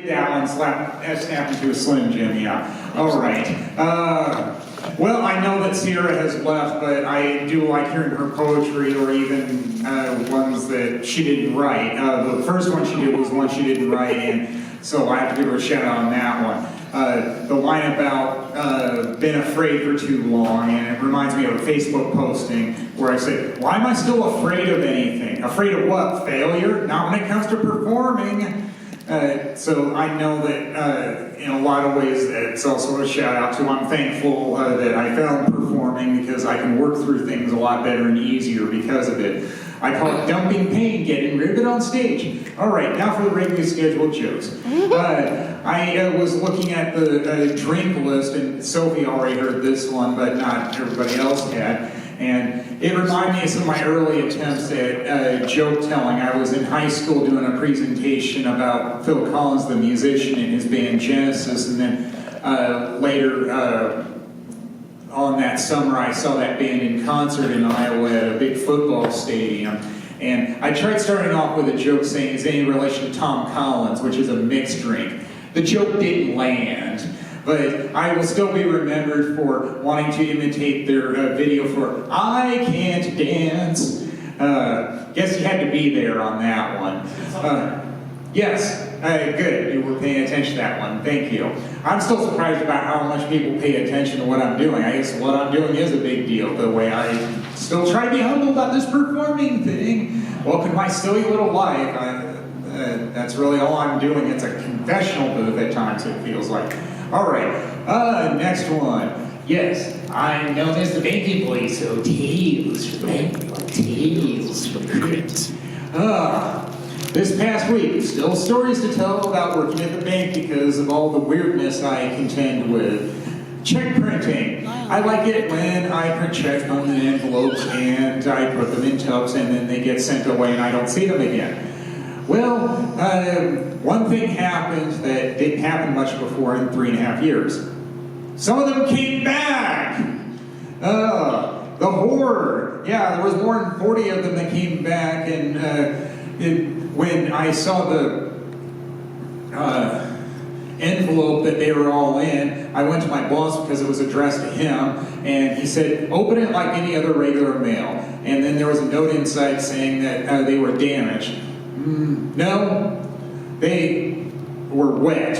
That one snapped into a Slim Jim, yeah. All right. Well, I know that Sierra has left, but I do like hearing her poetry, or even ones that she didn't write. The first one she did was one she didn't write, and so I have to give her a shout out on that one. The line about been afraid for too long, and it reminds me of a Facebook posting where I said, why am I still afraid of anything? Afraid of what? Failure? Not when it comes to performing. So I know that in a lot of ways it's also a shout out to, I'm thankful that I found performing, because I can work through things a lot better and easier because of it. I call it dumping pain, getting rid of it on stage. All right, now for the regularly scheduled jokes. I was looking at the drink list, and Sophie already heard this one, but not everybody else had. And it reminded me of some of my early attempts at joke telling. I was in high school doing a presentation about Phil Collins, the musician, and his band Genesis, and then later on that summer I saw that band in concert in Iowa at a big football stadium. And I tried starting off with a joke saying, is any relation to Tom Collins, which is a mixed drink. The joke didn't land. But I will still be remembered for wanting to imitate their video for I Can't Dance. Guess you had to be there on that one. Yes, good, you were paying attention to that one, thank you. I'm still surprised about how much people pay attention to what I'm doing. I guess what I'm doing is a big deal, the way I still try to be humble about this performing thing. Welcome to my silly little life. That's really all I'm doing. It's a confessional booth at times, it feels like. All right, next one. Yes, I'm known as the banking boy, so tales for the bank, tales for the crypt. This past week, still stories to tell about working at the bank because of all the weirdness I contend with. Check printing. I like it when I print checks on the envelopes and I put them in tubs and then they get sent away and I don't see them again. Well, one thing happened that didn't happen much before in 3.5 years. Some of them came back! The horror. Yeah, there was more than 40 of them that came back, and when I saw the envelope that they were all in, I went to my boss because it was addressed to him, and he said, open it like any other regular mail. And then there was a note inside saying that they were damaged. No, they were wet.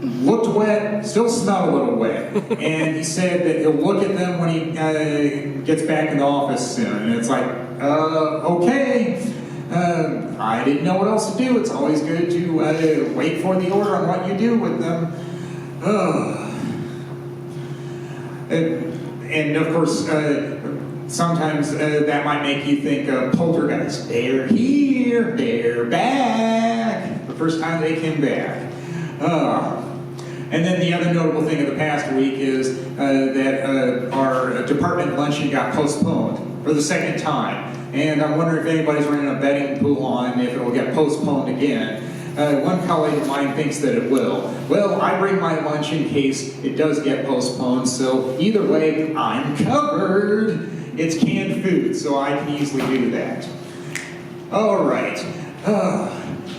Looked wet, still smelled a little wet. And he said that he'll look at them when he gets back in the office soon. And it's like, okay. I didn't know what else to do. It's always good to wait for the order on what you do with them. And of course, sometimes that might make you think of poltergeist. They're here, they're back. The first time they came back. And then the other notable thing of the past week is that our department luncheon got postponed for the second time. And I'm wondering if anybody's running a betting pool on if it will get postponed again. One colleague of mine thinks that it will. Well, I bring my lunch in case it does get postponed, so either way, I'm covered. It's canned food, so I can easily do that. All right.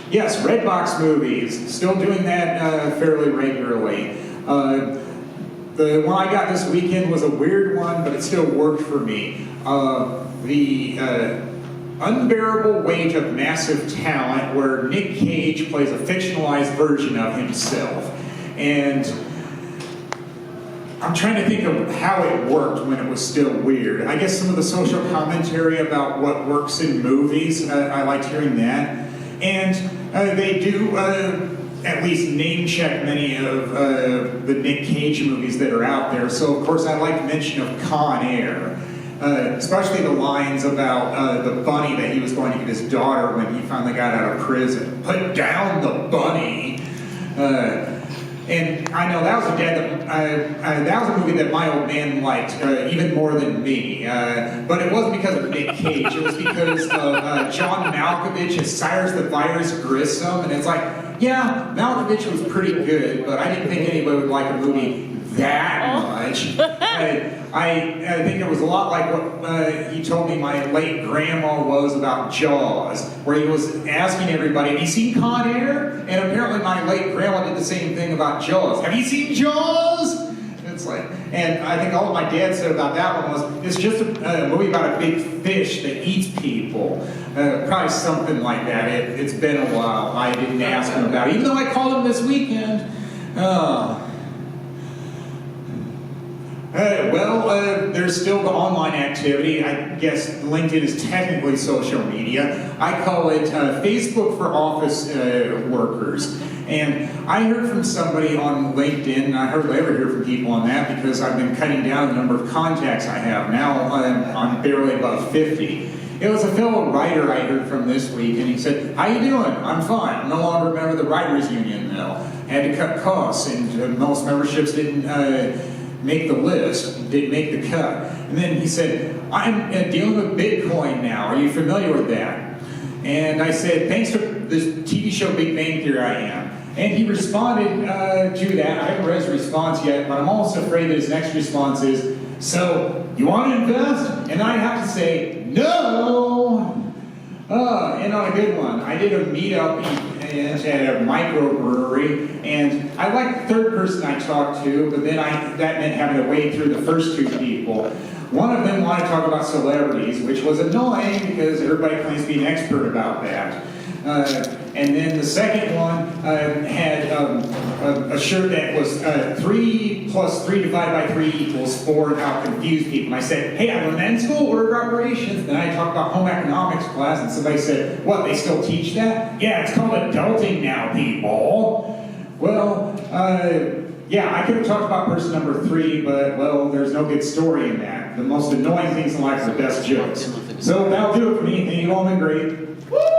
Yes, Redbox movies. Still doing that fairly regularly. The one I got this weekend was a weird one, but it still worked for me. The Unbearable Weight of Massive Talent, where Nick Cage plays a fictionalized version of himself. And I'm trying to think of how it worked when it was still weird. I guess some of the social commentary about what works in movies, I liked hearing that. And they do at least name check many of the Nick Cage movies that are out there. So of course I like mention of Con Air. Especially the lines about the bunny that he was going to get his daughter when he finally got out of prison. Put down the bunny. And I know that was that was a movie that my old man liked even more than me. But it wasn't because of Nick Cage. It was because of John Malkovich as Cyrus the Virus Grissom. And it's like, yeah, Malkovich was pretty good, but I didn't think anybody would like a movie that much. I think it was a lot like what he told me my late grandma was about Jaws, where he was asking everybody, have you seen Con Air? And apparently my late grandma did the same thing about Jaws. Have you seen Jaws? It's like, and I think all my dad said about that one was, it's just a movie about a big fish that eats people. Probably something like that. It's been a while. I didn't ask him about it, even though I called him this weekend. There's still the online activity. I guess LinkedIn is technically social media. I call it Facebook for office workers. And I heard from somebody on LinkedIn, and I hardly ever hear from people on that because I've been cutting down the number of contacts I have. Now I'm barely above 50. It was a fellow writer I heard from this week, and he said, how you doing? I'm fine. I'm no longer a member of the Writers Union, though. Had to cut costs, and most memberships didn't make the list, didn't make the cut. And then he said, I'm dealing with Bitcoin now. Are you familiar with that? And I said, thanks to this TV show Big Bang Theory, I am. And he responded to that. I haven't read his response yet, but I'm almost afraid that his next response is, so, you want to invest? And I have to say, no! And on a good one, I did a meetup at a microbrewery, and I liked the third person I talked to, but then that meant having to wade through the first two people. One of them wanted to talk about celebrities, which was annoying because everybody claims to be an expert about that. And then the second one had a shirt that was 3 plus 3 divided by 3 equals 4, and how it confused people. And I said, hey, I learned that in school, order of operations. Then I talked about home economics class, and somebody said, what, they still teach that? Yeah, it's called adulting now, people. Well, yeah, I could have talked about person number 3, but, well, there's no good story in that. The most annoying things in life are the best jokes. So that'll do it for me. Thank you all, been great. Woo!